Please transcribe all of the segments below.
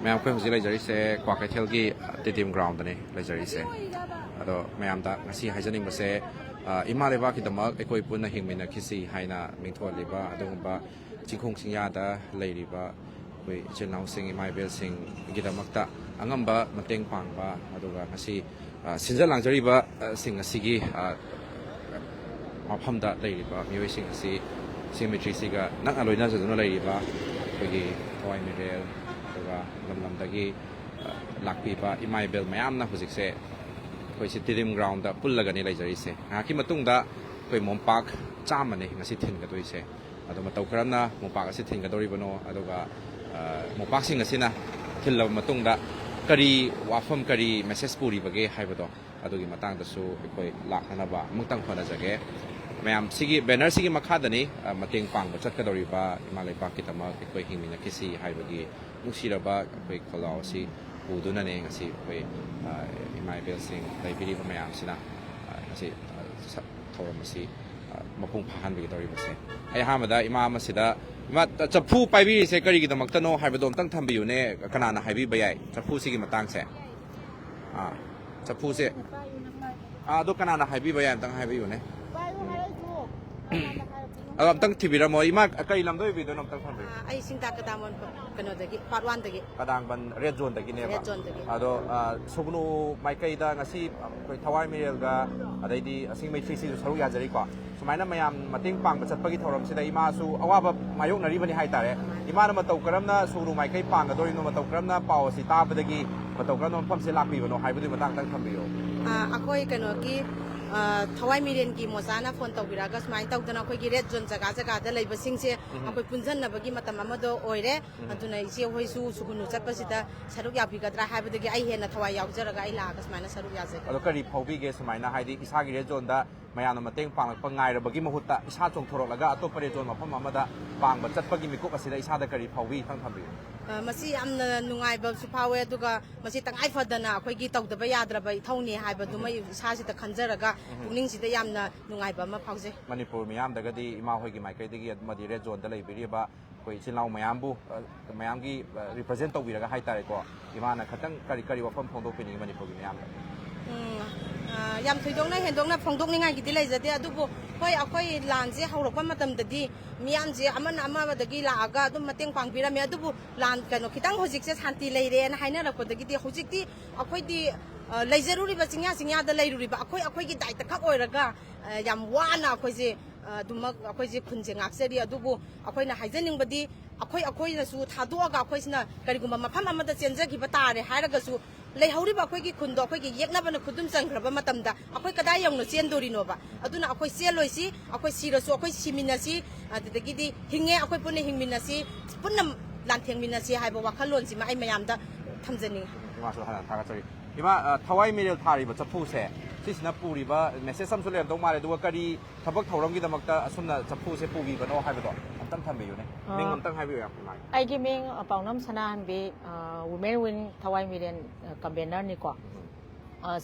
แม่ผมเคยเลยจริเซ่กว่าเที่ยวกี่ทีมกราวน์ตัวนี้เลยจริเซ่แล้วแม่ผมตาสิให้จะนิ่งมาเซ่อิมาเลบาคิดมาไอ้คอยปุ่นนะหิงมินาคิสีให้นะมิงทวดเลบาดูว่าจิงคงสิงยาตาเลยเลบาไปเจ้าน้องสิงไม่เบลสิงกิดมักตาอังกัมบะมาเต็งปังบาดูว่าสิสินจะหลังจากนี้บาสิงสิกีมาพัมดาเลยเลบามีไว้สิงสิงเมทริสิกานักอร่อยน่าจะต้องเลยเลบาไปกี่ทวายมิเรลดูว่าลำตะกี้หลักปีบาอิมาเบลไม่อ้ำนะผู้ศึกษาคอยสิทีมกราวน์ตาปุ่นละกันนี่เลยจะริเซ่หาคิดมาตุ้งตาคอยมองปากจ้ามันนี่งั้นสิทิ้งกันตัวริเซ่อะตัวมาตัวกระนั้นนะมองปากสิทิ้งกันตัวริบโนอะตัวก็มองปากสิ่งงั้นสินะทิ้งเรามาตุ้งตากะดีว่าฟัมกะดีเมสเซจปูรีบะเกะให้บ่ตัวอะตัวกิมาตั้งตัวสู้คอยหลักนะบ่ามุกตั้งคนละจะเกะแม่สิกิแบนเนอร์สิกิมาขาดนี่มาเต็งปังบ่จัดกันตัวริบะมาเลยปากกิตามาคอยหิงมินาคิสีให้บ่เกะมุกศิลปะคอยขลาวสิปูดูนั่นเองสิคอยไม่เป็นสิ่งใดพิธีพระแม่สินะสิทอมาสิมาพุ่งผ่านไปตัวริบสิไอ้ห้ามาได้อิมาสิดามาจะพูดไปวิเศษกรีกิตมักตโนให้ไปโดนตั้งทำไปอยู่เนี่ยขนาดไหนวิบใหญ่จะพูดสิกิมาตั้งเสจะพูดสิดูขนาดไหนวิบใหญ่ตั้งให้ไปอยู่เนี่ยตั้งทีวีเราหมดอีมากกรีลำด้วยวิดีโอน้ำตั้งทำไปไอ้สิ่งต่างกระดานมันกันตะกี้พาร์ทวันตะกี้กระดังบันเรียดโซนตะกี้เนี่ยป่ะสุกนูไม่ไกลได้งั้นสิทวายมีเรื่องก็อะไรดีสิ่งไม่ฟรีสิสรุปยาจะดีกว่าสมัยนั้นมายามมาติ้งปังมาจัดปกิทรมสิได้อีมาสู่เอาว่าแบบมายกนารีบันนี้ให้แต่เลยอีมามาตกกระนั้นสุกนูไม่ไกลปังกับตัวนี้มาตกกระนั้นเป่าสิตาไปตะกี้มาตกกระนั้นพัมเสลักปีวันโนให้ไปดูมาตั้งทำไปอยู่Eikhoiกันกี้Thawai Meerel की मोसाना फोन तौबिरा का स्माइल तौदना अखोई की रेड जोन जगह जगह दा लेब सिंगसे अखोई पुंजननबगी मतम अमदो ओइरे अदुना इसे होइसु सुगुनु चटपसिदा सरुक याबिगद्रा हाइबदगी आई हेना थवाई यावजरगा आई लागा स्माइना सरुक याजे अदो करी फौबिगे स्माइना हाइदि इसागी रेड जोन दा मयाना मतेंग पांगलप गाइरबगी महुत्ता इसा चोंथोरलगा अतोप रेड जोन मफम अमदा पांगब चटपगी मिकुक असिदा इसादा करी फौबि थंग थंबि मसी यामना नुंगाइबा सुफावे अदुगा मसी तंगाइ फदना अखोइगी तौदबा याद्रबा इथौनी हाइबदुमा इसासिदा खंजरगा पुनिंगसिदा यामना नुंगाइबा मा फाउजे मणिपुर मियामदगदी इमा होइगी माइकैदगी मदि रेड जोन दा लेबिरिबा कोई चिलाउ मयामबु मयामगी रिप्रेजेंट तौबिरगा हाइतारेको इमाना खतंग करी करी वफम फोंदोपिनी मणिपुर मियाम याम थोइदोंना हेंदोंना फोंदोकनिंगाइ गिदि लेजदे अदुबु होय अखोइ लानजे हौरकपा मतमददि मियामजे अमन अमाबदगी लागा अदुम मतेंग पांगबिरामे अदुबु लान कनो खितंग होजिकसे शांति लेरेन हाइनरकपदगिदि होजिकति अखोइदि लेजरुरिबा चिंया दा लेरुरिबा अखोइगी दायित्व खक ओइरगा याम वाना अखोइजे दुमक अखोइजे खुनजे ngakseri अदुबु अखोइना हाइजनिंगबदि अखोइनासु थादोगा अखोइसिना करिगुमा मफम अमदा चेंजगिबा तारे हाइरगसु लेहौरिबा अखोइगी खुंदो अखोइगी येकनाबना खुदुम चंग्रबा मतमदा अखोइ कदाय यौनो चेंदोरिनोबा अदुना अखोइ चेलोइसि अखोइ सिरसु अखोइ सिमिनासि अदुदगिदि हिंगे अखोइ पुन्ने हिंमिनासि पुन्ना लांथेंमिनासि हाइबा वाखलोनसि मा आइ मयामदा थमजनि मासु हाना थागाचरि इमा थवाई मेरेल थारिबा चफुसे सिसना पुरिबा मेसेज समसु लेबदौ मारे दुवा करी थबक थौरमगी दमकता असुमना चफुसे पुगिबनो हाइबदो अमतंग थंबियुने मिंग अमतंग हाइबियो याम नाइ आइगी मिंग पाउनम सनाहनबे वुमेन विन थवाई मेरेल कन्वेनर निको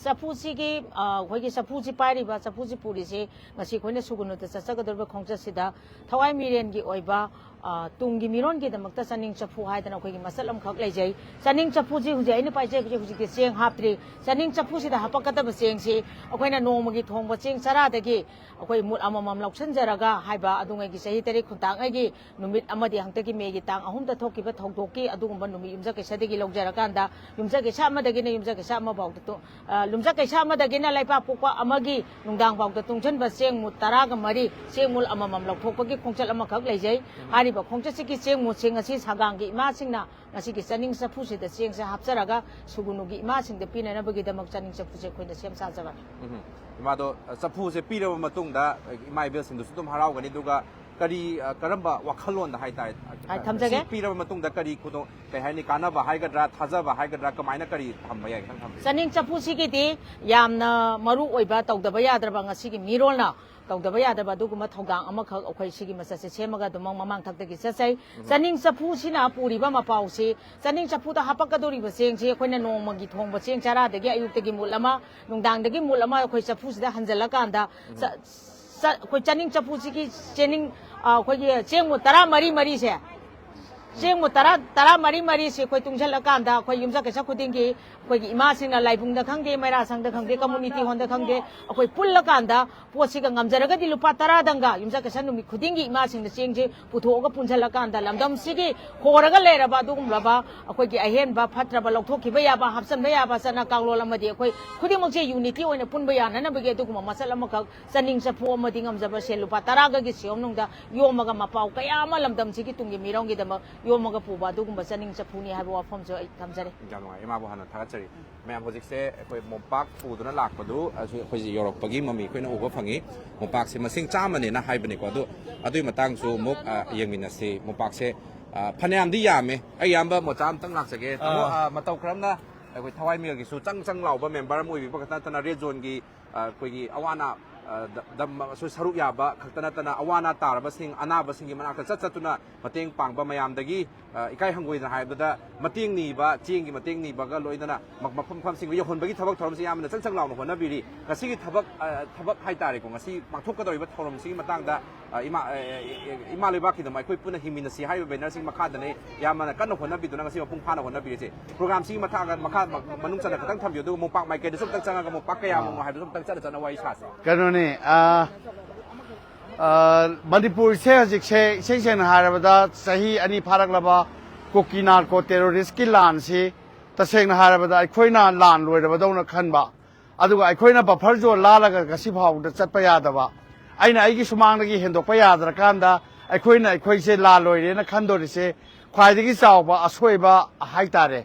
चफुसिगी अखोइगी चफुसि पाइरिबा चफुसि पुरिसि ngasi khoine sugunuta chachagदरबा खोंगचसिदा थवाई मेरेलगी ओइबा तुंगी मिरोनगी दमकता चनिंग चफु हाइदना अखोइगी मसलम खक लेजै चनिंग चफुजी हुजे आइने पाइजे हुजिके चेंग हापत्रि चनिंग चफुसिदा हापकदबा चेंगसि अखोइना नोमगी थोंगबा चेंग चरादगी अखोइ मुट अममम लौसनजरगा हाइबा अदुंगैगी सही तरी खुंतांगैगी नुमित अमदि हंगतगी मेगी तांग अहुमदा थोकिबा थौदोकी अदुगुंबा नुमि युमजा केसदगी लौजरकांदा युमजा केसा अमदगिने युमजा केसा अमबाउदा तो lumja kaisa amadagina laipa pokpa amagi nungdang bawda tungchanba cheng mut taraga mari cheng mul amamam lauthokpagi khongchal amakhak leijai hariba khongchasiki cheng mut cheng asi sagangi ima singna ngasiki chaning saphuse da cheng sa hapcharaga sugunugi ima singda pinanabagi damak chaning saphuse khoina sem sajaba imado saphuse piraba matungda imai bel singdu sudum haraugani duga करी करम्बा वाखलोन दा हाइताय थमजगे पीरब मतुंग दा करी खुदो कय हाइनि कानाबा हाइगद्रा थाजाबा हाइगद्रा कमाइना करी थमबा याय खं थम सनिंग चपुसिगिदि यामना मरु ओइबा तौदबा याद्रबा ngasiगी मिरोलना तौदबा यादबा दुगुमा थौगांग अमखक अखोइ सिगी मससे सेमगा दुमंग ममांग थक्तगी चचै चनिंग चफुसिना पुरिबा मपाउसि चनिंग चफुदा हापकदोरिबा चेंगसि अखोइना नोंमगी थोंबा चेंग चरादगी अयुक्तगी मुलमा नुंगदांगदगी मुलमा अखोइ चफुसिदा हंजलकांदा अखोइ चनिंग चफुसिगी चेनिंग अखोइ चेंग मु 13 मरी से เสียงมุตระมารีสิคอยตุงเชลกันดาคอยยุ่งสักแค่สักคนดิ้งกี้คอยอิมาสิงห์ไลบุงดะขังเกไม่ราสังดะขังเกคอมมูนิตี้ฮอนดะขังเกคอยปุ่นละกันดาพวกสิกังงามจระก็ดิลุปาตระดังกายุ่งสักแค่สักนุ่มคนดิ้งกี้อิมาสิงห์เสียงจีปุถุก็ปุ่นเชลกันดาลำดำสิกี้โคระก็เลยระบาดุกุมระบาคอยกี่ไอเห็นบาพัดระบาลกทุกขี้ใบยาบาหับสันใบยาบาสันนักกางโลลำมาดีคอยคนดิ้งมักเจยูนิตี้วันนี้ปุ่นใบยานั่นน่ะไปเกี่ยวดุกุมมาสันละมักสันนิงสะพัวมาดิ้งงามจะบาเชลุปาตระก็กี่เสียงนุ่งดาโยมก็มาเป่าก็ยามาลำดำสิกี้ตุงกี่มีร้องกี่ดำโยมก็ปูบาดุกุมบาสันนิงสะพูนี่ให้บัวพร้อมจะทำใจเลยอย่างไรมาบอกหันทักษะแม่โปรเจกต์เซ่คอยมงปักปูตัวนั้นหลักมาดูคอยจะยอรปกี้มามีคอยน่าอุปฟังงี้มงปักเสมาสิ่งจ้ามันเนี่ยนะให้เป็นอีกว่าดูดูมาตั้งสู่มุกยังมีนะสิมงปักเซ่พนันที่ยามไหมไอ้ยามแบบหมดจ้ามตั้งหลักสักเกตมาเต้าครั้งนะคอยทวายเมียกี่สู่จังเหล่าแบบเมมเบอร์มวยวิปกตันเรียนโซนกี่คอยกี่อวานาดำสุดสรุปยาบะขัดตนาอวานาตาบะสิงอนาบะสิงมันอาจจะจัดตุนะมาเตียงปังบะมายามตะกี้อีกไก่ฮังกุยนะฮะแต่มาเตียงนี่บะจีงกี่มาเตียงนี่บะก็ลอยนั่นนะมาความสิ่งวิญญาณบะกี้ทับทอมสิยามมันจังเหล่าหัวหน้าบิลีกสิกี้ทับให้ตาเลยของกสิบางทุกก็โดยบะทอมสิมาตั้งแต่อิมาเลยบะคิดมาคุยปุ่นหิมินสิให้เป็นนักสิ่งมาคาดนี่ยามมันกันหัวหน้าบิตัวนั้นกสิมาพุ่งพานหัวหน้าบิลีสิโปรแกรมสิมาทางกันมาคาดมันนุ่งจันทร์ก็ตั้งทำอยู่ดูมุปักไม่เกิดสุดตั้งจังกับมุปักก็ยามมุให้ดูสุดตั้งจันทร์จะเอาไว้ชาติกันนี่มันดิปูเช่จิกเช่นหาระบดาสหีอันนี้พารักระบากุกินาร์โคเทโรริสกิลานสิแต่เช่นหาระบดาไอ้คุยน่าลานรวยระบดาอุนขันบะอะดูไอ้คุยน่าปะพัดโจลาละก็สิพาวจะจัดไปยาดบะไอ้น่ะไอ้กิสมังนักเห็นดอกไปยาดระกันดาไอ้คุยเช่ลารวยเนี่ยนักขันโดริเช่ควายที่กิสาวบะอสวยบะหายตาเร่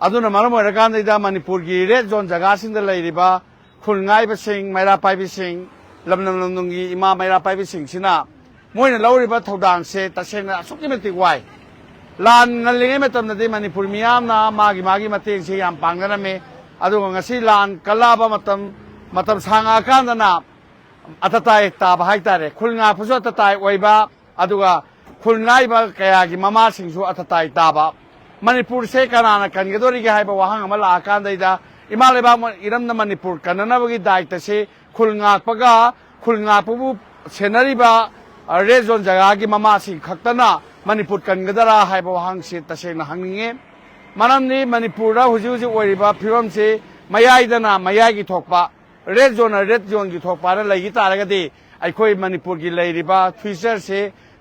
อะดูน่ะมาละมวยระกันได้ดามันดิปูกีเรจอนจักรสิงเดลัยริบะคุณง่ายไปสิงไม่รับไปสิงลำนำงี้มาไม่รับไปเป็นสิ่งสินะมวยเนี่ยเราเรียกว่าทอดังเสตัดเส้นนะสุกี้มันติดไว้ลานนั่นเลยไม่ต้องนั่นเองมันนี่พูดมีอ้ามนะมากี่มาเตียงเสียงปังกันนะเมย์อะดูงั้นสิลานกลาบมาทำสางอาการนั่นนะอัตตายตาบหายตาเร่คุณงาผู้ช่วยอัตตายไว้บ้าอะดูว่าคุณง่ายบ้าแกกี่มาสิ่งชั่วอัตตายตาบ้ามันนี่พูดเสกกันนะกันก็ตัวนี้ก็ให้บ้าว่าหังมาลาอาการได้จ้าอิมาเลยบ้าอิรัมนั่นมันนี่พูดกันนั่นนะว่ากี่ได้แต่เสคุณงาปะกาคุณงาปุ๊บเชนรีบาเรจอนจากอากิมาสิขัดตนะมันนี่พูดกันก็ได้ละให้บ้าหังเสตเสนหังเงี้ยมันนั่นนี่มันนี่พูดเราหุ่นหุ่นวันรีบาพิรมเสไม่ยากเดนะไม่ยากกี่ทอกปะเรจอนกี่ทอกปะนั่นเลยกี่ตาอะไรก็ดีไอ้คุยมันนี่พูดกี่เลยรีบาทวิสเซอร์เส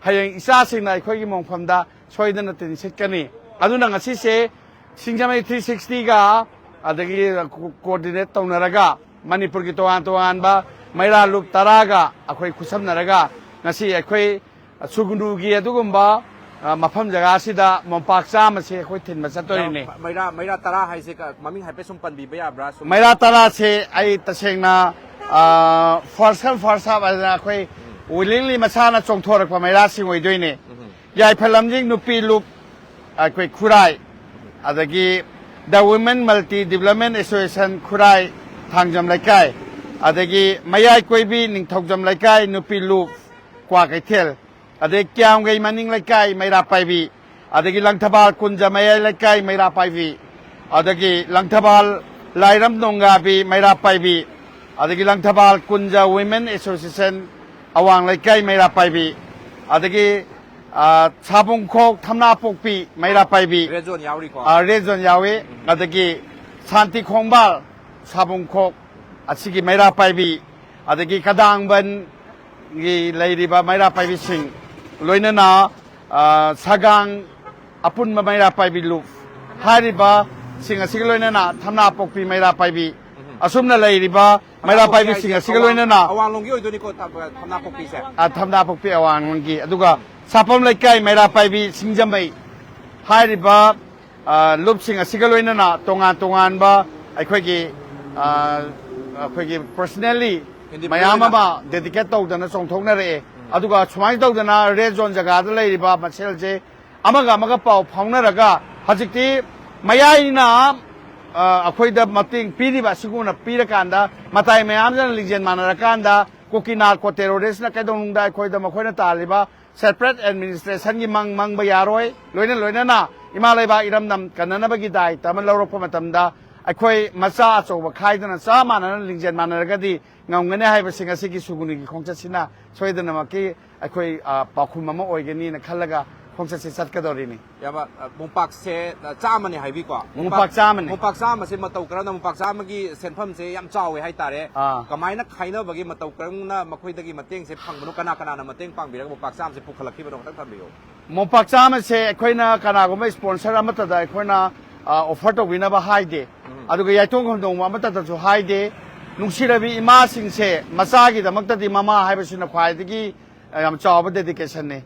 ให้ยังอิสระสิ่งไหนคุยกี่มองความได้ช่วยเดินติดสิทธิ์กันนี่อันนู้นนั่งสิเสสิงจามี360ก็อะไรกี่โคดิเนตตรงนั้นละก็มันนี่พูดกี่ตัวอันบ้าไม่ราลูกตารากะอคอยคุสัมนาระกะงั้นสิอคอยสุกุนดูกีตุกุมบ้ามาพัมจากอาศิดามองปากซ้ำมาเสียคอยถิ่นมาสัตว์ตัวนี้ไม่ราตาราให้สิกะมามีให้ไปสมปันบีไปอาบราไม่ราตาราเสียไอตะเชงนะฟอร์ซับอะไรนะคอยวิลลี่มาชานะจงทอร์กว่าไม่ราสิงไว้ด้วยนี่ยายพลัมยิงนุปีลูกคอยคุไรอะไรกี้ The Women Multi Development Association คุไรทางจำเลยใกล้อะไรกี้ไม่ยายคุยบีนิ่งทอกจำเลยใกล้นุปีลูกกว่าไก่เทลอะไรกี้ยามไงมันนิ่งเลยใกล้ไม่รับไปบีอะไรกี้ลังทบาลคุณจะไม่ยายเลยใกล้ไม่รับไปบีอะไรกี้ลังทบาลไล่รำนงกาบีไม่รับไปบีอะไรกี้ลังทบาลคุณจะ Women Association อวังเลยใกล้ไม่รับไปบีอะไรกี้ชาบุงโคกทำนาปกปีไม่รับไปบีเรจอนยาวดีกว่าเรจอนยาวอะไรกี้ชันติคงบาลชาบุงโคกอาชีพไม่รับไปบีอะไรกี้กระดังบันกี่เลยดีบ่ไม่รับไปบีสิงลอยนั่นนะสักังอปุนไม่รับไปบีลูกหายดีบ่สิงอาชีพลอยนั่นนะทำนาปกปีไม่รับไปบีอาสุมนั่นเลยดีบ่ไม่รับไปบีสิงอาชีพลอยนั่นนะอวังลงยี่ตัวนี้ก็ทำนาปกปีเสร็จทำนาปกปีอวังลงกี่ดูก็สาปมเลยใกล้ไม่รับไปบีสิงจำไม่หายดีบ่ลูกสิงอาชีพลอยนั่นนะตรงงานบ่ไอ้คนกี่คอยกี่ personally ไม่ยามมา dedicate ตัวนั้นส่งทงนั่นเองอะดูก็ช่วยตัวนั้นเรจอนจากอะไรดีบ้ามาเชลเจอามาก็เป่าพองนั่นละก็ฮัจิตีไม่ยายนะคอยเดิมมาติ้งปีนี้บ้าสิกุนปีละกันดามาตายไม่ยามจะลิเจนมานากันดาคุกินาร์โคเทโรริสนะแค่ตรงได้คอยเดิมมาคอยนั่นตาลีบ้า separate administration ยี่มังใบยารอยลอยนั่นนะอิมาเลยบ้าอิรำนำกันนั่นนะบักได้แต่มันเรารบกวนมาทำได้ไอ้คอยมาซาโจว่าใครตัวนั้นสามันนั้นลิงเจนมันนั้นก็ดีเงาเงินให้ไปสิ่งสิ่งที่สุกุนิคงจะสินะช่วยเดินมากี่ไอ้คอยปากคุณมาโมอยกันนี่นะขั้นละก็ค ꯈꯣꯡꯆꯠꯁꯦ ꯆꯠꯀꯗꯧꯔꯤꯅꯤ ꯌꯥꯕ ꯃꯣꯝꯄꯥꯛꯁꯦ ꯆꯥꯝꯃꯅꯤ ꯍꯥꯏꯕꯤꯀꯣ ꯃꯣꯝꯄꯥꯛ ꯆꯥꯝꯃꯅꯤ ꯃꯣꯝꯄꯥꯛ ꯆꯥꯝꯃꯁꯦ ꯃꯇꯧ ꯀꯔꯝꯅ ꯃꯣꯝꯄꯥꯛ ꯆꯥꯝꯃꯒꯤ ꯁꯦꯟꯐꯝꯁꯦ ꯌꯥꯝ ꯆꯥꯎꯋꯦ ꯍꯥꯏꯇꯥꯔꯦ ꯀꯃꯥꯏꯅ ꯈꯥꯏꯅꯕꯒꯤ ꯃꯇꯧ ꯀꯔꯝꯅ ꯃꯈꯣꯏꯗꯒꯤ ꯃꯇꯦꯡꯁꯦ ꯐꯪꯕꯅꯣ ꯀꯅꯥꯅ ꯃꯇꯦꯡ ꯄꯥꯡꯕꯤꯔꯒ ꯃꯣꯝꯄꯥꯛ ꯆꯥꯝꯃꯁꯦ ꯄꯨꯈꯠꯂꯛꯈꯤꯕꯅꯣ ꯈꯤꯇꯪ ꯊꯝꯕꯤꯌꯨ ꯃꯣꯝꯄꯥꯛ ꯆꯥꯝꯃꯁꯦ ꯑꯩꯈꯣꯏꯅ ꯀꯅꯥꯒꯨꯝꯕ ꯁ꯭ꯄꯣꯟꯁꯔ ꯑꯃꯠꯇꯗ ꯑꯩꯈꯣꯏꯅ ꯑꯣꯐꯔ ꯇꯧꯕꯤꯅꯕ ꯍꯥꯏꯗꯦ ꯑꯗꯨꯒ ꯌꯥꯏꯊꯣꯛ ꯈꯣꯝꯗꯣꯡꯕ ꯑꯃꯠꯇꯗꯁꯨ ꯍꯥꯏꯗꯦ ꯅꯨꯡꯁꯤꯔꯕꯤ ꯏꯃꯥꯁꯤꯡꯁꯦ ꯃꯆꯥꯒꯤꯗꯃꯛꯇꯗꯤ ꯃꯃꯥ ꯍꯥꯏꯕꯁꯤꯅ ꯈ꯭ꯋꯥꯏꯗꯒꯤ ꯌꯥꯝ ꯆꯥꯎꯕ ꯗꯦꯗꯤꯀꯦꯁꯟꯅꯤ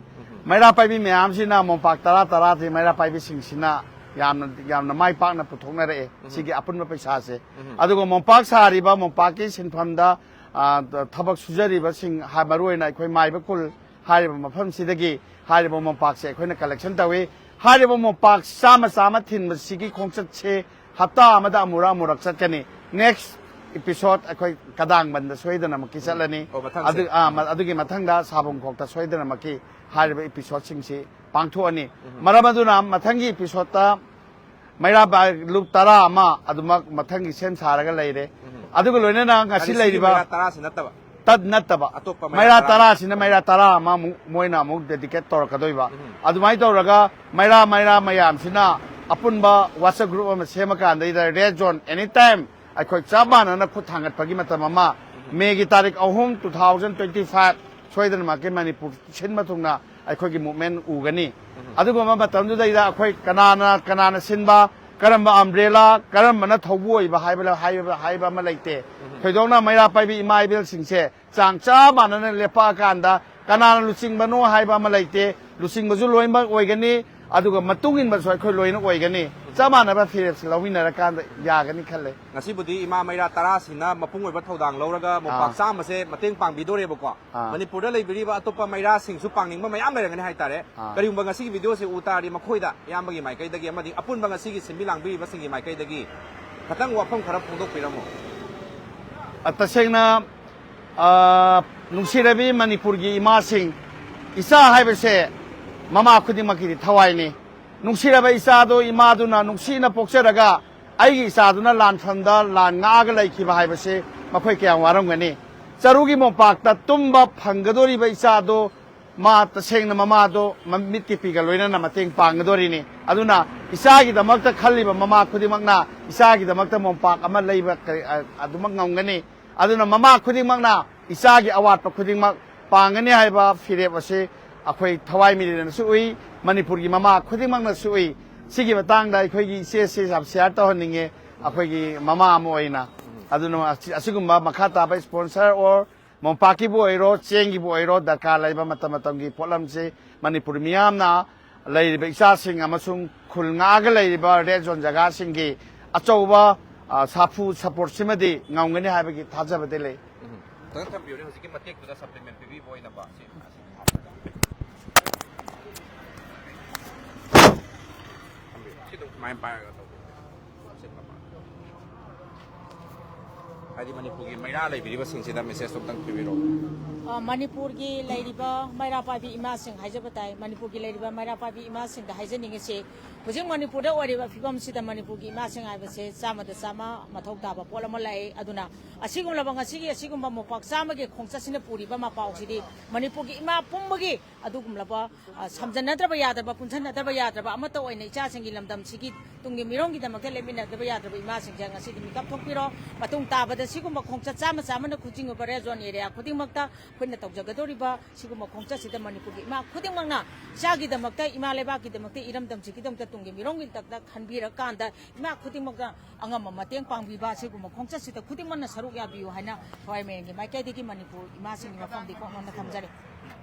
ꯃꯩꯔꯥ ꯄꯥꯏꯕꯤ ꯃꯌꯥꯝꯁꯤꯅ ꯃꯣꯝꯄꯥꯛ ꯇꯔꯥꯗꯤ ꯃꯩꯔꯥ ꯄꯥꯏꯕꯤꯁꯤꯡꯁꯤꯅ ꯌꯥꯝꯅ ꯃꯥꯏ ꯄꯥꯛꯅ ꯄꯨꯊꯣꯛꯅꯔꯛꯑꯦ ꯁꯤꯒꯤ ꯑꯄꯨꯟꯕ ꯄꯩꯁꯥꯁꯦ ꯑꯗꯨꯒ ꯃꯣꯝꯄꯥꯛ ꯁꯥꯔꯤꯕ ꯃꯣꯝꯄꯥꯛꯀꯤ ꯁꯤꯟꯐꯝꯗ ꯊꯕꯛ ꯁꯨꯖꯔꯤꯕꯁꯤꯡ ꯃꯔꯨꯑꯣꯏꯅ ꯑꯩꯈꯣꯏ ꯃꯥꯏꯕ ꯈꯨꯜ ꯍꯥꯏꯔꯤꯕ ꯃꯐꯝꯁꯤꯗꯒꯤ ꯍꯥꯏꯔꯤꯕ ꯃꯣꯝꯄꯥꯛꯁꯦ ꯑꯩꯈꯣꯏꯅ ꯀꯂꯦꯛꯁꯟ ꯇꯧꯏ ꯍꯥꯏꯔꯤꯕ ꯃꯣꯝꯄꯥꯛ ꯆꯥꯝꯃ ꯊꯤꯟꯕꯁꯤꯒꯤ ꯈꯣꯡꯆꯠꯁꯦ ꯍꯞꯇꯥ ꯑꯃꯗ ꯑꯃꯨꯔꯛ ꯆꯠꯀꯅꯤ ꯅꯦꯛꯁ ꯏꯄꯤꯁꯣꯗ ꯑꯩꯈꯣꯏ ꯀꯗꯥꯡꯕꯟꯗ ꯁꯣꯏꯗꯅꯃꯛꯀꯤ ꯆꯠꯂꯅꯤ ꯑꯗꯨꯒꯤ ꯃꯊꯪꯗ ꯁꯥꯕꯨꯡꯈꯣꯛꯇ ꯁꯣꯏꯗꯅꯃꯛꯀꯤ ꯍꯥꯏꯔꯤꯕ ꯏꯄꯤꯁꯣꯗꯁꯤꯡꯁꯤ ꯄꯥꯡꯊꯣꯛꯑꯅꯤ ꯃꯔꯝ ꯑꯗꯨꯅ ꯃꯊꯪꯒꯤ ꯏꯄꯤꯁꯣꯗꯇ ꯃꯩꯔꯥ ꯂꯨꯞ 10 ꯑꯃ ꯑꯗꯨꯃꯛ ꯃꯊꯪꯒꯤ ꯁꯦꯝ ꯁꯥꯔꯒ ꯂꯩꯔꯦ ꯑꯗꯨꯒ ꯂꯣꯏꯅꯅ ꯉꯁꯤ ꯂꯩꯔꯤꯕ 10 ꯅꯠꯇꯕ ꯅꯠꯇꯕ ꯃꯩꯔꯥ 10 ꯃꯩꯔꯥ 10 ꯑꯃ ꯃꯣꯏꯅ ꯑꯃꯨꯛ ꯗꯦꯗꯤꯀꯦꯠ ꯇꯧꯔꯛꯀꯗꯣꯏꯕ ꯑꯗꯨꯃꯥꯏꯅ ꯇꯧꯔꯒ ꯃꯩꯔꯥ ꯃꯌꯥꯝꯁꯤꯅ ꯑꯄꯨꯟꯕ ꯋꯥꯆꯞ ꯒ꯭ꯔꯨꯞ ꯑꯃ ꯁꯦꯝꯃꯀꯥꯟꯗꯩꯗ ꯔꯦꯗ ꯖꯣꯟ ꯑꯦꯅꯤ ꯇꯥꯏꯝ ꯑꯩꯈꯣꯏ ꯆꯞ ꯃꯥꯟꯅꯅ ꯈꯨꯠ ꯊꯥꯡꯒꯠꯄꯒꯤ ꯃꯇꯝ ꯑꯃ ꯃꯦꯒꯤ ꯇꯥꯔꯤꯛ 3, 2025 ꯁꯣꯏꯗꯅꯃꯛꯀꯤ ꯃꯅꯤꯄꯨꯔ ꯁꯤꯟꯕ ꯊꯨꯡꯅ ꯑꯩꯈꯣꯏꯒꯤ ꯃꯨꯚꯃꯦꯟ ꯎꯒꯅꯤ ꯑꯗꯨꯒꯨꯝꯕ ꯃꯇꯝꯗꯨꯗꯩꯗ ꯑꯩꯈꯣꯏ ꯀꯅꯥꯅ ꯁꯤꯟꯕ ꯀꯔꯝꯕ ꯑꯝꯕ꯭ꯔꯦꯂꯥ ꯀꯔꯝꯕꯅ ꯊꯧꯕꯨ ꯑꯣꯏꯕ ꯍꯥꯏꯕ ꯑꯃ ꯂꯩꯇꯦ ꯊꯣꯏꯗꯣꯛꯅ ꯃꯩꯔꯥ ꯄꯥꯏꯕꯤ ꯏꯃꯥ ꯏꯕꯦꯜꯁꯤꯡꯁꯦ ꯆꯥꯡ ꯆꯞ ꯃꯥꯟꯅꯅ ꯂꯦꯞꯄꯛꯑꯀꯥꯟꯗ ꯀꯅꯥꯅ ꯂꯨꯆꯤꯡꯕꯅꯣ ꯍꯥꯏꯕ ꯑꯃ ꯂꯩꯇꯦ ꯂꯨꯆꯤꯡꯕꯁꯨ ꯂꯣꯏꯅꯃꯛ ꯑꯣꯏꯒꯅꯤ ꯑꯗꯨꯒ ꯃꯇꯨꯡ ꯏꯟꯕꯁꯨ ꯑꯩꯈꯣꯏ ꯂꯣꯏꯅ ꯑꯣꯏꯒꯅꯤ ꯆꯞ ꯃꯥꯟꯅꯕ ꯐꯤꯔꯦꯞꯁꯦ ꯂꯧꯃꯤꯟꯅꯔꯀꯥꯟꯗ ꯌꯥꯒꯅꯤ ꯈꯜꯂꯦ ꯉꯁꯤꯕꯨꯗꯤ ꯏꯃꯥ ꯃꯩꯔꯥ 10ꯁꯤꯅ ꯃꯄꯨꯡ ꯑꯣꯏꯕ ꯊꯧꯗꯥꯡ ꯂꯧꯔꯒ ꯃꯣꯝꯄꯥꯛ ꯆꯥꯝꯃꯁꯦ ꯃꯇꯦꯡ ꯄꯥꯡꯕꯤꯗꯣꯔꯦꯕꯀꯣ ꯃꯅꯤꯄꯨꯔꯗ ꯂꯩꯕꯤꯔꯤꯕ ꯑꯇꯣꯞꯄ ꯃꯩꯔꯥꯁꯤꯡꯁꯨ ꯄꯥꯡꯅꯤꯡꯕ ꯃꯌꯥꯝ ꯂꯩꯔꯒꯅꯤ ꯍꯥꯏꯇꯥꯔꯦ ꯀꯔꯤꯒꯨꯝꯕ ꯉꯁꯤꯒꯤ ꯚꯤꯗꯤꯑꯣꯁꯦ ꯎ ꯇꯥꯔꯗꯤ ꯃꯈꯣꯏꯗ ꯏꯌꯥꯝꯕꯒꯤ ꯃꯥꯏꯀꯩꯗꯒꯤ ꯑꯃꯗꯤ ꯑꯄꯨꯟꯕ ꯉꯁꯤꯒꯤ ꯁꯤꯟꯕꯤ ꯂꯥꯡꯕꯤꯔꯤꯕꯁꯤꯡꯒꯤ ꯃꯥꯏꯀꯩꯗꯒꯤ ꯈꯤꯇꯪ ꯋꯥꯐꯝ ꯈꯔ ꯐꯣꯡꯗꯣꯛꯄꯤꯔꯝꯃꯣ ꯇꯁꯦꯡꯅ ꯅꯨꯡꯁꯤꯔꯕꯤ ꯃꯅꯤꯄꯨꯔꯒꯤ ꯏꯃꯥꯁꯤꯡ ꯏꯆꯥ ꯍꯥꯏꯕꯁꯦ ꯃꯃꯥ ꯈꯨꯗꯤꯡꯃꯛꯀꯤꯗꯤ ꯊꯋꯥꯏꯅꯤ ꯅꯨꯡꯁꯤꯔꯕ ꯏꯆꯥꯗꯣ ꯏꯃꯥꯗꯨꯅ ꯅꯨꯡꯁꯤꯅ ꯄꯣꯛꯆꯔꯒ ꯑꯩꯒꯤ ꯏꯆꯥꯗꯨꯅ ꯂꯥꯟꯐꯝꯗ ꯂꯥꯟ ꯉꯥꯛꯑꯒ ꯂꯩꯈꯤꯕ ꯍꯥꯏꯕꯁꯦ ꯃꯈꯣꯏ ꯀꯌꯥꯝ ꯋꯥꯔꯝꯒꯅꯤ ꯆꯔꯨꯒꯤ ꯃꯣꯝꯄꯥꯛꯇ ꯇꯨꯝꯕ ꯐꯪꯒꯗꯣꯔꯤꯕ ꯏꯆꯥꯗꯣ ꯇꯁꯦꯡꯅ ꯃꯃꯥꯗꯣ ꯃꯤꯠꯀꯤ ꯄꯤꯒ ꯂꯣꯏꯅꯅ ꯃꯇꯦꯡ ꯄꯥꯡꯒꯗꯣꯔꯤꯅꯤ ꯑꯗꯨꯅ ꯏꯆꯥꯒꯤꯗꯃꯛꯇ ꯈꯜꯂꯤꯕ ꯃꯃꯥ ꯈꯨꯗꯤꯡꯃꯛꯅ ꯏꯆꯥꯒꯤꯗꯃꯛꯇ ꯃꯣꯝꯄꯥꯛ ꯑꯃ ꯂꯩꯕ ꯑꯗꯨꯃꯛ ꯉꯝꯒꯅꯤ ꯑꯗꯨꯅ ꯃꯃꯥ ꯈꯨꯗꯤꯡꯃꯛꯅ ꯏꯆꯥꯒꯤ ꯑꯋꯥꯠꯄ ꯈꯨꯗꯤꯡꯃꯛ ꯄꯥꯡꯒꯅꯤ ꯍꯥꯏꯕ ꯐꯤꯔꯦꯞ ꯑꯁꯤ ꯑꯩꯈꯣꯏ ꯊꯋꯥꯏ ꯃꯤꯔꯦꯜꯅꯁꯨ ꯎꯏ ꯃꯅꯤꯄꯨꯔꯒꯤ ꯃꯃꯥ ꯈꯨꯗꯤꯡꯃꯛꯅꯁꯨ ꯎꯏ ꯁꯤꯒꯤ ꯃꯇꯥꯡꯗ ꯑꯩꯈꯣꯏꯒꯤ ꯏꯆꯦꯁꯤ ꯌꯥꯝ ꯁꯤꯌꯥꯔ ꯇꯧꯍꯟꯅꯤꯡꯉꯦ ꯑꯩꯈꯣꯏꯒꯤ ꯃꯃꯥ ꯑꯃ ꯑꯣꯏꯅ ꯑꯗꯨꯅ ꯑꯁꯤꯒꯨꯝꯕ ꯃꯈꯥ ꯇꯥꯕ ꯁ꯭ꯄꯣꯟꯁꯔ ꯑꯣꯔ ꯃꯣꯝꯄꯥꯛꯀꯤꯕꯨ ꯑꯣꯏꯔꯣ ꯆꯦꯡꯒꯤꯕꯨ ꯑꯣꯏꯔꯣ ꯗꯔꯀꯥꯔ ꯂꯩꯕ ꯃꯇꯝꯒꯤ ꯄꯣꯠꯂꯝꯁꯤ ꯃꯅꯤꯄꯨꯔ ꯃꯤꯌꯥꯝꯅ ꯂꯩꯔꯤꯕ ꯏꯆꯥꯁꯤꯡ ꯑꯃꯁꯨꯡ ꯈꯨꯜ ꯉꯥꯛꯑꯒ ꯂꯩꯔꯤꯕ ꯔꯦꯗ ꯖꯣꯟ ꯖꯒꯥꯁꯤꯡꯒꯤ ꯑꯆꯧꯕ ꯁꯥꯐꯨ ꯁꯄꯣꯔꯠꯁꯤꯃꯗꯤ ꯉꯝꯒꯅꯤ ꯍꯥꯏꯕꯒꯤ ꯊꯥꯖꯕꯗꯤ ꯂꯩ ꯊꯝꯕꯤꯌꯨꯅꯦ ꯍꯧꯖꯤꯛꯀꯤ ꯃꯇꯦꯛꯇꯨꯗ ꯁꯄ꯭ꯂꯤꯃꯦꯟ ꯄꯤꯕꯤꯕ ꯑꯣꯏꯅꯕ ꯍꯥꯏꯗꯤ ꯃꯅꯤꯄꯨꯔꯒꯤ ꯃꯩꯔꯥ ꯂꯩꯕꯤꯔꯤꯕꯁꯤꯡꯁꯤꯗ ꯃꯦꯁꯦꯖ ꯑꯃꯇꯪ ꯄꯤꯕꯤꯔꯛꯑꯣ ꯃꯅꯤꯄꯨꯔꯒꯤ ꯂꯩꯔꯤꯕ ꯃꯩꯔꯥ ꯄꯥꯏꯕꯤ ꯏꯃꯥꯁꯤꯡ ꯍꯥꯏꯖꯕ ꯇꯥꯏ ꯃꯅꯤꯄꯨꯔꯒꯤ ꯂꯩꯔꯤꯕ ꯃꯩꯔꯥ ꯄꯥꯏꯕꯤ ꯏꯃꯥꯁꯤꯡꯗ ꯍꯥꯏꯖꯅꯤꯡꯉꯤꯁꯤ ꯍꯧꯖꯤꯛ ꯃꯅꯤꯄꯨꯔꯗ ꯑꯣꯏꯔꯤꯕ ꯐꯤꯕꯝꯁꯤꯗ ꯃꯅꯤꯄꯨꯔꯒꯤ ꯏꯃꯥꯁꯤꯡ ꯍꯥꯏꯕꯁꯦ 100 ꯃꯊꯧ ꯇꯥꯕ ꯄꯣꯠ ꯑꯃ ꯂꯥꯛꯏ ꯑꯗꯨꯅ ꯑꯁꯤꯒꯨꯝꯂꯕ ꯉꯁꯤꯒꯤ ꯑꯁꯤꯒꯨꯝꯕ ꯃꯣꯝꯄꯥꯛ 100ꯒꯤ ꯈꯣꯡꯆꯠꯁꯤꯅ ꯄꯨꯔꯤꯕ ꯃꯄꯥꯎꯁꯤꯗꯤ ꯃꯅꯤꯄꯨꯔꯒꯤ ꯏꯃꯥ ꯄꯨꯝꯕꯒꯤ ꯑꯗꯨꯒꯨꯝꯂꯕ ꯁꯝꯖꯟꯅꯗ꯭ꯔꯕ ꯌꯥꯗ꯭ꯔꯕ ꯄꯨꯟꯁꯤꯟꯅꯗ꯭ꯔꯕ ꯌꯥꯗ꯭ꯔꯕ ꯑꯃꯠꯇ ꯑꯣꯏꯅ ꯏꯆꯥꯁꯤꯡꯒꯤ ꯂꯝꯗꯝꯁꯤꯒꯤ ꯇꯨꯡꯒꯤ ꯃꯤꯔꯣꯟꯒꯤꯗꯃꯛꯇ ꯂꯦꯞꯃꯤꯟꯅꯗꯕ ꯌꯥꯗ꯭ꯔꯕ ꯏꯃꯥꯁꯤꯡꯁꯦ ꯉꯁꯤꯗꯤ ꯃꯤꯀꯞ ꯊꯣꯛꯄꯤꯔꯣ ꯃꯇꯨꯡ ꯇꯥꯕꯗ ꯁꯤꯒꯨꯝꯕ ꯈꯣꯡꯆꯠ 100ꯅ ꯈꯨꯆꯤꯡꯉꯕ ꯔꯦꯗ ꯖꯣꯟ ꯑꯦꯔꯤꯌꯥ ꯈꯨꯗꯤꯡꯃꯛꯇ ꯑꯩꯈꯣꯏꯅ ꯇꯧꯖꯒꯗꯧꯔꯤꯕ ꯁꯤꯒꯨꯝꯕ ꯈꯣꯡꯆꯠꯁꯤꯗ ꯃꯅꯤꯄꯨꯔꯒꯤ ꯏꯃꯥ ꯈꯨꯗꯤꯡꯃꯛꯅ ꯏꯆꯥꯒꯤꯗꯃꯛꯇ ꯏꯃꯥ ꯂꯩꯕꯥꯛꯀꯤꯗꯃꯛꯇ ꯏꯔꯝꯗꯝꯁꯤꯒꯤꯗꯃꯛꯇ ꯇꯨꯡꯒꯤ ꯃꯤꯔꯣꯟꯒꯤꯗꯃꯛꯇ ꯈꯟꯕꯤꯔꯀꯥꯟꯗ ꯏꯃꯥ ꯈꯨꯗꯤꯡꯃꯛꯅ ꯑꯉꯝꯕ ꯃꯇꯦꯡ ꯄꯥꯡꯕꯤꯕ ꯁꯤꯒꯨꯝꯕ ꯈꯣꯡꯆꯠꯁꯤꯗ ꯈꯨꯗꯤꯡꯃꯛꯅ ꯁꯔꯨꯛ ꯌꯥꯕꯤꯌꯨ ꯍꯥꯏꯅ ꯊꯋꯥꯏ ꯃꯦꯔꯦꯜꯒꯤ ꯃꯥꯏꯀꯩꯗꯒꯤ ꯃꯅꯤꯄꯨꯔ ꯏꯃꯥꯁꯤꯡꯒꯤ ꯃꯐꯝꯗꯤ ꯀꯣꯛꯅꯅ ꯊꯝꯖꯔꯤ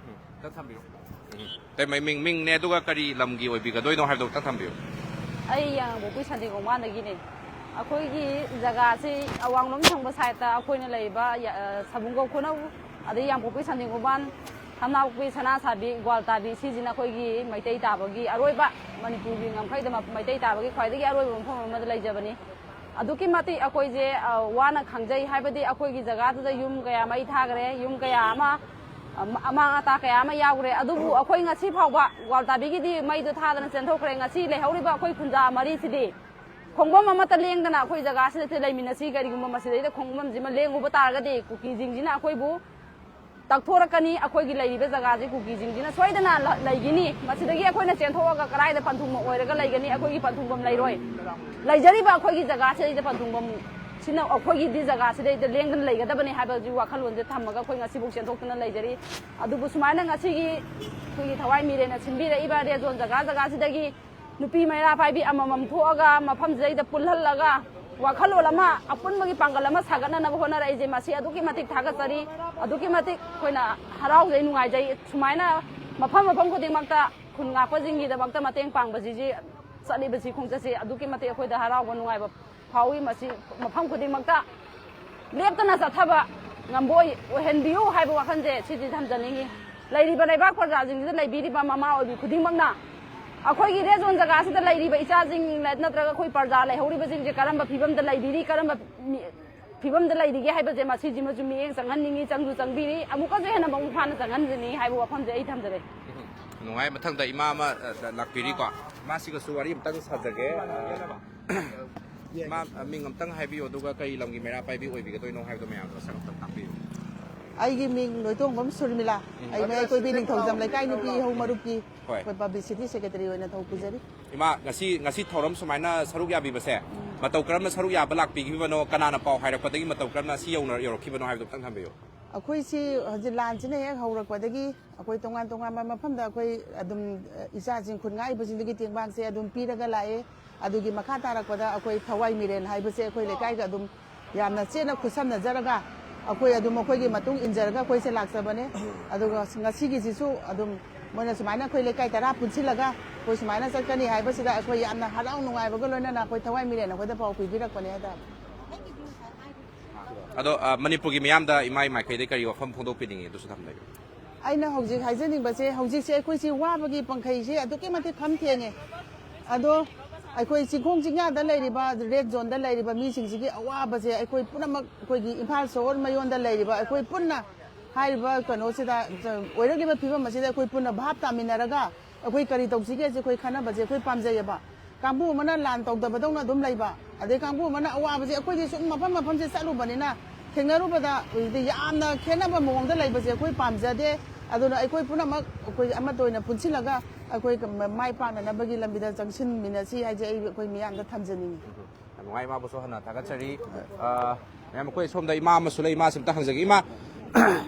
ꯊꯝꯕꯤꯌꯨ ꯃꯤꯡꯅꯦ ꯑꯗꯨꯒ ꯀꯔꯤ ꯂꯝꯒꯤ ꯑꯣꯏꯕꯤꯒꯗꯣꯏꯅꯣ ꯍꯥꯏꯕꯗꯣ ꯈꯤꯇꯪ ꯊꯝꯕꯤꯌꯨ ꯑꯩ ꯌꯥꯡꯕꯣꯛꯄꯤ ꯁꯟꯗꯦꯡꯈꯣꯡꯕꯥꯟꯗꯒꯤꯅꯦ ꯑꯩꯈꯣꯏꯒꯤ ꯖꯒꯥꯁꯤ ꯑꯋꯥꯡꯂꯣꯝ ꯊꯪꯕ ꯁꯥꯏꯗꯇ ꯑꯩꯈꯣꯏꯅ ꯂꯩꯔꯤꯕ ꯁꯕꯨꯡꯒꯧ ꯈꯨꯅꯧ ꯑꯗꯩ ꯌꯥꯡꯕꯣꯛꯄꯤ ꯁꯟꯗꯦꯡꯈꯣꯡꯕꯥꯟ ꯊꯝꯅꯥꯄꯣꯛꯄꯤ ꯁꯅꯥꯁꯥꯕꯤ ꯒ꯭ꯋꯥꯜꯇꯥꯕꯤ ꯁꯤꯁꯤꯅ ꯑꯩꯈꯣꯏꯒꯤ ꯃꯩꯇꯩ ꯇꯥꯕꯒꯤ ꯑꯔꯣꯏꯕ ꯃꯅꯤꯄꯨꯔꯒꯤ ꯉꯝꯈꯩꯗ ꯃꯩꯇꯩ ꯇꯥꯕꯒꯤ ꯈ꯭ꯋꯥꯏꯗꯒꯤ ꯑꯔꯣꯏꯕ ꯃꯐꯝ ꯑꯃꯗ ꯂꯩꯖꯕꯅꯤ ꯑꯗꯨꯛꯀꯤ ꯃꯇꯤꯛ ꯑꯩꯈꯣꯏꯁꯦ ꯋꯥꯅ ꯈꯪꯖꯩ ꯍꯥꯏꯕꯗꯤ ꯑꯩꯈꯣꯏꯒꯤ ꯖꯒꯥꯗꯨꯗ ꯌꯨꯝ ꯀꯌꯥ ꯃꯩ ꯊꯥꯈ꯭ꯔꯦ ꯌꯨꯝ ꯀꯌꯥ ꯑꯃ ꯑꯃꯥꯡ ꯑꯇꯥ ꯀꯌꯥ ꯑꯃ ꯌꯥꯎꯈ꯭ꯔꯦ ꯑꯗꯨꯕꯨ ꯑꯩꯈꯣꯏ ꯉꯁꯤ ꯐꯥꯎꯕ ꯒ꯭ꯋꯥꯜꯇꯥꯕꯤꯒꯤꯗꯤ ꯃꯩꯗꯣ ꯊꯥꯗꯅ ꯆꯦꯟꯊꯣꯛꯈ꯭ꯔꯦ ꯉꯁꯤ ꯂꯩꯍꯧꯔꯤꯕ ꯑꯩꯈꯣꯏ ꯈꯨꯟꯖꯥ ꯃꯔꯤꯁꯤꯗꯤ ꯈꯣꯡꯕꯝ ꯑꯃꯠꯇ ꯂꯦꯡꯗꯅ ꯑꯩꯈꯣꯏ ꯖꯒꯥꯁꯤꯗ ꯂꯩꯃꯤꯟꯅꯁꯤ ꯀꯔꯤꯒꯨꯝꯕ ꯃꯁꯤꯗꯩꯗ ꯈꯣꯡꯕꯝꯁꯤꯃ ꯂꯦꯡꯉꯨꯕ ꯇꯥꯔꯒꯗꯤ ꯀꯨꯀꯤꯁꯤꯡꯁꯤꯅ ꯑꯩꯈꯣꯏꯕꯨ ตักทั่วกันนี้อคอยกิเลยเป็นจกาที่กุกีจริงๆนะช่วยด้านเลยกินี่มาสิเดียอคอยน่ะเจนทั่วก็กระไรแต่ปันทุงมาอวยแล้วก็เลยกันนี้อคอยกิปันทุงบำเลยด้วยเลยจะรีบอคอยกิจกาที่จะปันทุงบำชิ้นอคอยกิดีจกาที่ได้เลี้ยงกันเลยก็ได้บันนี้ให้แบบว่าขลุ่นจะทำมันก็คอยงาสิบุกเชียนทุกนั้นเลยจะรีอดูบุษมานั่งงาสิกีคอยกิถวายมีเรนชินบีได้อีบาเรียจวนจกาที่ได้กีนุปีไม่ราไปบีอามัมทั่วก็มาพัมใจแต่ปุ่นหันละก็ว่าขลุ่นละมาอปุ่นเมื่อกี้ปังกันละมาสักกันนั่นนะพวกนั้นอะไรเจมาสิอดูกิมาติกทักกันรีอดูกิมาติกคอยน่ะฮาราใจนุ่งไงใจสมัยน่ะมาพัมก็ดีมากแต่คุณงาก็จริงๆแต่บางแต่มาเตียงปังบัจจิสันนิบัจจิคงจะสิอดูกิมาติกคอยแต่ฮาราก็นุ่งไงแบบพาวิมาสิมาพัมก็ดีมากแต่เรียบตั้งแต่สัตว์บะงามบอยเห็นบิวให้บัวขันเจชิจิทำจันนี้เลยดีบันไดบ้าคนราจริงๆเลยบีดีบ้ามามาอดีคุดิ้งบังน่ะอคอยกิเรจวนจกาสิแต่เลยดีไปจ้าจริงเลยนัดระก็คอยปาร์จาเลยเขาดีไปจริงๆการันแบบพิบัมแต่เลยดีการันแบบพิบัมแต่เลยดีให้ไปเจมาชิจิมาจุมีเองสังหันนี้จังดูจังบีนี่อามุก็จะเห็นนะบางพันสังหันนี้ให้บัวพัมเจไอ้ทำจะเลยหนูให้มาทั้งแต่อิมามาหลักปีดีกว่ามาสิก็สวัสดีมันตั้งสัจจะแกมามิงตั้งให้พี่โอดูก็ใครลองกินไม่ได้ไปพี่โอ้ยพี่ก็ตัวน้องให้ตัวแมวก็สั่งตั้งพี่ไอ้กิมิงโดยตรงผมสุริมิลาไอ้แม่คุยบินหนึ่งทองจำเลยใกล้นี่พี่เขามารุกีเป็น publicity secretary วันนั้นทองกุจารีอิมางาซีทอรมสมัยน่ะสรุปยาบีบเสะมาตกกระนั้นสรุปยาบลักปีกิบโนกันนาเปาให้เราปฏิกิมาตกกระนั้นซีเอาเนอร์ยอร์กิบโนให้ตัวตั้งทำไปอยู่คุยซีจิลานจีเนี่ยเขาเราปฏิกิคุยตรงงานมาพัมดาคุยอดุมอิสระจริงคนง่ายบุษดิกิเตียงบางเสียอดุมปีระกันไหลอดุกิมาฆ่าตารักปฏิคุยทวายมีเรนให้บุษเสียคุยเลยใกล้กับอดุมยามนั้นเสียนักขุดซ้ำนั่นจะระกันคุยอดุมคุยกิมาตุ้งอินเจอร์ก็คุยเสลักซะบ้านเนี่ยอดุก็งาซีกิซิสูอดุมมันสมัยนั้นคุยเลยใกล้แต่รับปุ่นสิละก็คุยสมัยนั้นสักกันนี่ให้บุษได้คุยยามนั้นหาเราหนุ่มไอ้บุกเลยนั่นนะคุยทวายมีเรนคุยแต่พอคุยพี่รักคนนี้ได้ಅದು ಮಣಿಪುರ್ಗೆ ಮಿಯಾಮ್ದ ಇಮಾಯಿ ಮಾಯ್ಕೈದೆ ಕರಿ ವಫಂ ಫೋಂದೋಕ್ಪಿನಿಂಗಿ ಅದು ಸುಧಮ್ ಲೈ ꯑꯩꯅ ꯍꯧꯖꯤꯛ ꯍꯥꯏꯖꯅꯤꯡꯕꯁꯦ ꯍꯧꯖꯤꯛꯁꯦ ꯑꯩꯈꯣꯏꯁꯤ ꯋꯥꯕꯒꯤ ꯄꯪꯈꯩꯁꯦ ꯑꯗꯨꯛꯀꯤ ꯃꯇꯤꯛ ꯈꯝ ꯊꯦꯡꯉꯦ ꯑꯗꯣ ꯑꯩꯈꯣꯏ ꯆꯤꯡꯈꯣꯡ ꯆꯤꯡꯌꯥꯗ ꯂꯩꯔꯤꯕ ꯔꯦꯗ ꯖꯣꯟꯗ ꯂꯩꯔꯤꯕ ꯃꯤꯁꯤꯡꯁꯤꯒꯤ ꯑꯋꯥꯕꯁꯦ ꯑꯩꯈꯣꯏ ꯄꯨꯝꯅꯃꯛ ꯑꯩꯈꯣꯏꯒꯤ ꯏꯝꯐꯥꯜ ꯁꯣꯍꯣꯔ ꯃꯌꯣꯟꯗ ꯂꯩꯔꯤꯕ ꯑꯩꯈꯣꯏ ꯄꯨꯟꯅ ꯍꯥꯏꯔꯤꯕ ꯀꯩꯅꯣꯁꯤꯗ ꯑꯣꯏꯔꯛꯂꯤꯕ ꯐꯤꯕꯝ ꯑꯁꯤꯗ ꯑꯩꯈꯣꯏ ꯄꯨꯟꯅ ꯚꯥꯞ ꯇꯥꯃꯤꯟꯅꯔꯒ ꯑꯩꯈꯣꯏ ꯀꯔꯤ ꯇꯧꯁꯤꯒꯦꯁꯦ ꯑꯩꯈꯣꯏ ꯈꯟꯅꯕꯁꯦ ꯑꯩꯈꯣꯏ ꯄꯥꯝꯖꯩꯌꯦꯕ ꯀꯥꯡꯕꯨ ꯑꯃꯅ ꯂꯥꯟ ꯇꯧꯗꯕꯗꯧꯅ ꯑꯗꯨꯝ ꯂꯩꯕ ꯑꯗꯩ ꯀꯥꯡꯕꯨ ꯑꯃꯅ ꯑꯋꯥꯕꯁꯦ ꯑꯩꯈꯣꯏꯗꯤ ꯁꯨꯝ ꯃꯐꯝꯁꯦ ꯆꯠꯂꯨꯕꯅꯤ나 ꯊꯦꯡꯅꯔꯨꯕꯗ ꯌꯥꯝꯅ ꯈꯦꯠꯅꯕ ꯃꯑꯣꯡꯗ ꯂꯩꯕꯁꯦ ꯑꯩꯈꯣꯏ ꯄꯥꯝꯖꯗꯦ ꯑꯗꯨꯅ ꯑꯩꯈꯣꯏ ꯄꯨꯝꯅꯃꯛ ꯑꯩꯈꯣꯏ ꯑꯃꯠꯇ ꯑꯣꯏꯅ ꯄꯨꯟꯁꯤꯜꯂꯒ ꯑꯩꯈꯣꯏ ꯃꯥꯏ ꯄꯥꯛꯅꯅꯕꯒꯤ ꯂꯝꯕꯤꯗ ꯆꯪꯁꯤꯟꯃꯤꯟꯅꯁꯤ ꯍꯥꯏꯁꯦ ꯑꯩꯈꯣꯏ ꯃꯤꯌꯥꯝꯗ ꯊꯝꯖꯅꯤꯡꯉꯤ ꯅꯨꯡꯉꯥꯏ ꯏꯃꯥꯕꯨꯁꯨ ꯍꯟꯅ ꯊꯥꯒꯠꯆꯔꯤ ꯃꯌꯥꯝ ꯑꯩꯈꯣꯏ ꯁꯣꯝꯗ ꯏꯃꯥ ꯑꯃꯁꯨ ꯂꯩ ꯏꯃꯥꯁꯤ ꯑꯝꯇ ꯍꯪꯖꯒꯦ ꯏꯃꯥ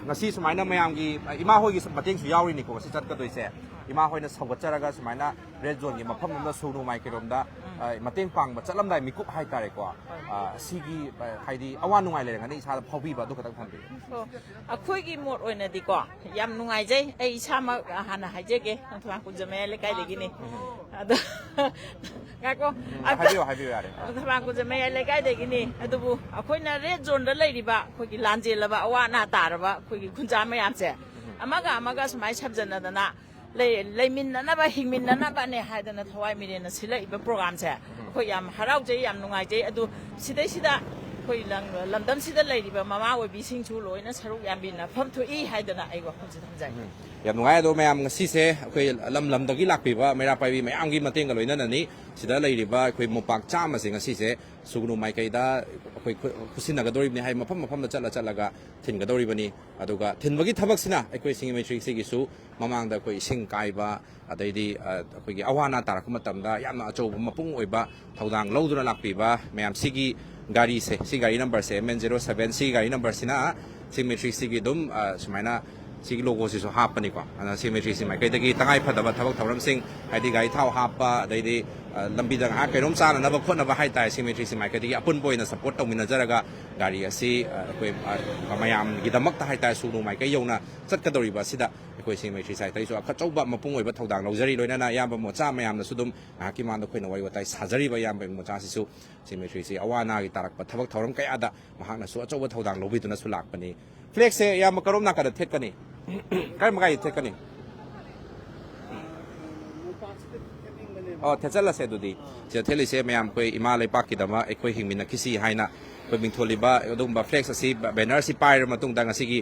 ngasi sumaina mayamgi ima hoigi mateng su yauri ni ko ngasi chat ka doise ima hoina sawgatcharaga sumaina red zone gi mafam namda sunu mai kiromda mateng pang ba chalam dai mikup hai tare ko sigi haidi awan nungai le ngani isa phaubi ba du ka tak thambi so akhoi gi mot oina di ko yam nungai jai ei isa ma hana haije ge thwa ku jame le kai de gi ni ado ga ko habiyo yare thwa ku jame le kai de gi ni adu bu akhoi na red zone da lai ri ba khoi gi lanje la ba awa na ta ba khoi gi khunja mayam se amaga smai sabjana da na leimin na ba hingmin na ba ne haidana thawai miren na sila iba program se khoi yam harau je yam nungai je adu sidai sida khoi lamdam sida leiri ba mama oi bi sing chu loina saruk yam bin na pham thu i haidana ai wa khunji tham jai yam nungai do mayam ngasi se khoi lam da gi lakpi ba Meira Paibis mayam gi mateng ga loina na ni sida leiri ba khoi mopak cha ma se ngasi se sugnu mai kai da khoi khusin ga dori ni hai mafam da chala ga thin ga dori bani aduga thin bagi thabak sina khoi Singjamei gi su mamang da khoi sing kai ba adai di khoi gi awana tarak matam da yamna acho mapung oi ba thodang loduna lakpi ba mayam sigi gari se si gari number se MN07 si gari number sina Singjamei gi dum sumaina sigi logo si so hapani ko ana Singjamei mai kai dagi tangai phadaba thabak thoram sing haidi gari thau hapa adai di lambi dang ha kainom sana na ba khona ba hai tai Singjamei mai kai dagi apun boina support tawmina jaraga gari asi koi mayam gidamak ta hai tai sunu mai kai yona chat ka dori ba sida koi Singjamei sai tai so akachauba mapung oi ba thodang lojari loina na yamba mocha mayam na sudum ki man da khoi na wai watai sajari ba yamba mocha si su Singjamei awana gi tarak pa thabak thoram kai ada mahak na su achauba thodang lobi tu na su lak pani flex se yam karom na ka da thet kani kai magai thet kani oh thechal la se du di je theli se mayam koi Ema Leipakkidamak Eikhoi Hingminnakhisi haina เปิดมิงทัวริบะดูแบบเฟล็กซ์สิแบนเนอร์สิไปมาตรงดังสิกี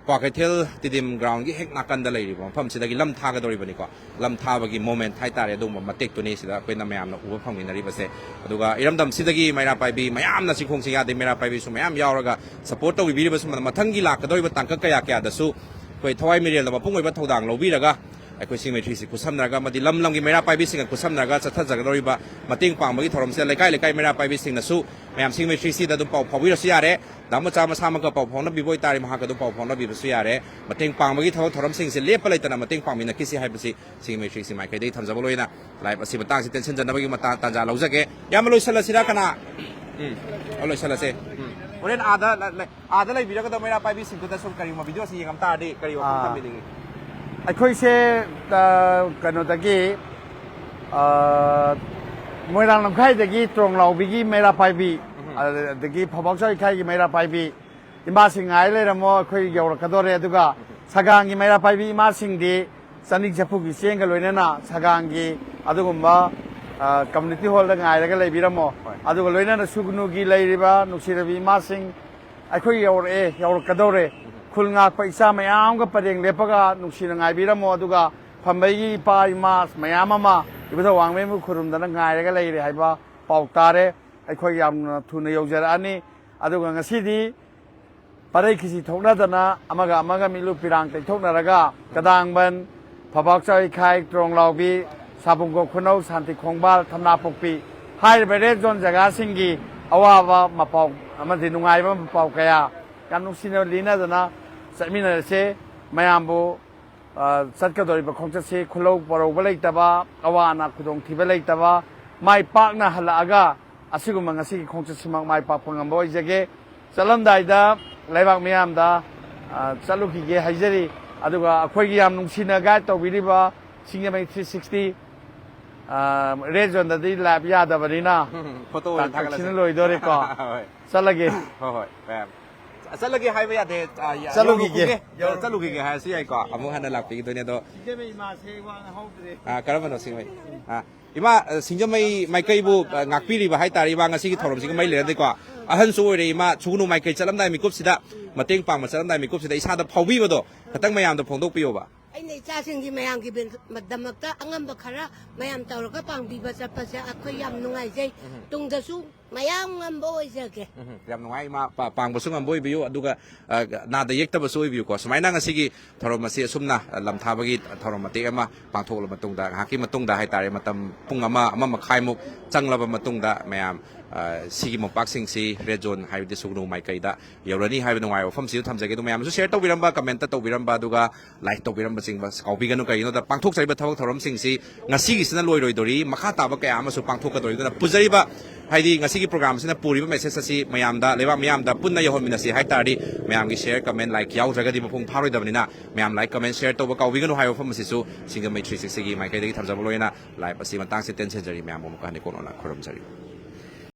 กว่าเทลติดิมกราวน์กี่เฮกนักกันได้เลยดิบผมสิดากิลำท่ากันตัวริบนี่กว่าลำท่าบางกี่โมเมนต์ไทยตาเรียดูแบบมาเทคตัวนี้สิดาเป็นน้ำยำนะอุปพังมินาริบเสดูก็อีรำดำสิดากิไม่รับไปบีไม่ยำนะสิคงสิยาดิไม่รับไปบีสุไม่ยำยาวแล้วก็สปอร์ตตัววิบิริบสุมันมาทั้งกีฬากันตัวริบต่างก็กระยากระดัสุไปทวายมีเรียนแล้วมาพุ่งไปบัดทดังเราวิแล้วก็ไอ้คนสิงเมทรีสิคุซัมนาร์ก็มาดิลำกี่ไม่รับไปบีสิงคุซัมนาร์ก็จะทัดจากตัวริบมาติ้งปังบางกี่ทรมเสียเลยใกล้ไม่รับไปบีสิงนะสุไม่ยำสิงเมทรีสิดาดูเป่าพอวิรสิยาเร่ดำมาจามาสามันก็เป่าพองนับบีบอยตาริมหากระดูเป่าพองนับบีบสุยาเร่มาติ้งปังบางกี่ทรมสิงเสียเลี้ยไปเลยแต่มาติ้งปังมีนักกิสิให้ไปสิงเมทรีสิไม่เคยได้ทำจับเลยนะไล่ไปสิมาตั้งสิเต็นเซนจันนับกี่มาตาจาเราจะเกยามาลุยเสร็จสิละขณะเอาเลยเสร็จสิวันนี้อาจจะเลยวิดีโอก็ต้องไม่รับไปบีสิงตัวแต่ส่งการิมาวิดีโอสิยังทำตาดีการิว่าทำเป็นยังไงไอ้คุยเช่กันตะกี้มวยรังลำไข่ตะกี้ตรงเราบิกี้ไม่รับไปบีตะกี้พอบอกช่วยใครกี่ไม่รับไปบีอิมาสิงไงเลยนะมั่วคุยเกี่ยวกับกระโดดเรือตุกะสกางกี่ไม่รับไปบีอิมาสิงดีสันนิษฐานผู้กี่เสียงกันเลยนะสกางกี่อะตุกุมบ้าcommunity hall ได้ไงแล้วก็เลยบิรามอะตุกุเลยนะสุกนุกีเลยริบะนุสิรบีอิมาสิงไอ้คุยเกี่ยวกับกระโดดเรือคุณงาไปซ้ำไม่เอาก็ประเด็นเล็บก็นุสิรไงบิรามตุกะพันใบยี่ปายมาไม่เอามาอีกประวางไม่มุขรุมดันไงแล้วก็เลยให้บ้าปอกตาเร่ไอ้คุยยามทุนนายกเจริญอันนี้อะตุกะงั้นสิดีปารคิสิทงนาตนะอามาก็มีลูกพิรังแต่ทงนาระกากระดังบันพอบอกช่วยใครตรงเราบีสาบุงกคนเอาสันติคงบาลทำนาปกปีให้ไปเรียกจนจากการสิงกีเอาว่ามาปอกมันถึงนุ่งไงว่ามาปอกแกยาการนุ่งสินลีน่าจะนะสมินาเซ่ไม่ยามบูสัตว์กระโดดไปคงจะเซ่คุโลปรบเล็กแต่ว่าเอาว่านักคุดงที่เล็กแต่ว่าไม่ปักนะฮัลละกาอาศัยกุมังอาศัยคงจะสมัครไม่ปักพงำบ่อยจะเกสลัมได้ดาไลบักไม่ยามดาสรุปที่เกให้เจริอะดูว่าคุยยามนุ่งสินกันตัววิริบะสิงห์ไม่360เรจอนดัดลาบยาดาบรีน่าตักชินลอยดอริก้าสลักเกแบบสลักเกให้ไปยาเดสลักเกให้สิไอ้ก้าอามุฮันนัลลักปีตัวนี้ตัวการมันสิงห์ไม่อีมาสิงห์ไม่เคยบูงักปีรีบให้ตารีบางสิ่งที่ถล่มสิงห์ไม่เหลือดีกว่าฮันซูเรย์มาชูนุไม่เคยจะลำได้มีกุบสิดะมาเต็งปังมาจะลำได้มีกุบสิดะอีชาดพาวีบดก็ตั้งไม่ยามตัวพงตุกปีโอบ่ไอ้ในจ้าสิ่งที่ไม่ยามกี่เป็นมาดำมักตาอังบักขระไม่ยามตัวเราก็ปังบีบจะภาษาอักขยามนุ่งไงใจตรงจะสู้ไม่ยามงามบ่อยเสียแกยามนุ่งไงมาปังบสุงงามบ่อยบิวดูก็น่าจะยึดตัวบสุยบิวก็สมัยนั้นก็สิกีถล่มมาเสียซุ่มนะลำทาบกีถล่มมาเตะมาปังทุกลำมาตรงดาหากิมาตรงดาให้ตายมาตำพุ่งมาขายมุกจังลำมาตรงดาไม่ยามสิกิมปักสิงสีเรจอนให้ดิสุกนูไม่เคยได้ยาวนี้ให้เป็นนุ่งไงว่าฟังสิวทำใจกันตัวไม่ยามสุดเสียตัววิรัมบาคอมเมนต์ตัววิรัมบาดูก็ไลค์ตัววิรัมบาสิงบาเอาปีกันนุ่งไก่แต่ปังทุกใจบัดทวักถล่มสิงสีงั้นสิกิสนั่นลอยดอรีมาข้าตาบกแกอามาสุปังทุกกันดอรีแต่ปุจจารีบะให้ดีงั้นสิกิโปรแกรมสินะปูรีบะไม่เสร็จสิไม่ยามได้เลยว่าไม่ยามได้ปุ่นนายคนมินาสิให้ตาดีไม่ยามกิแชร์คอมเมนต์ไลค์ยาวจากกันดีมาพุ่งพารอยดับนี้นะไม่ยามไลค์คอมเมนต์แชร์ตัวก็เอาวิกันนุ่งให้ว่าฟังสิสุสิงห์ไม่360ไม่เคยได้ทำใจบ่อยนะไลค์ภาษีมันตั้งสิเต็นเซนจารีไม่ยามมุมกันในคนออนไลน์ครบจารี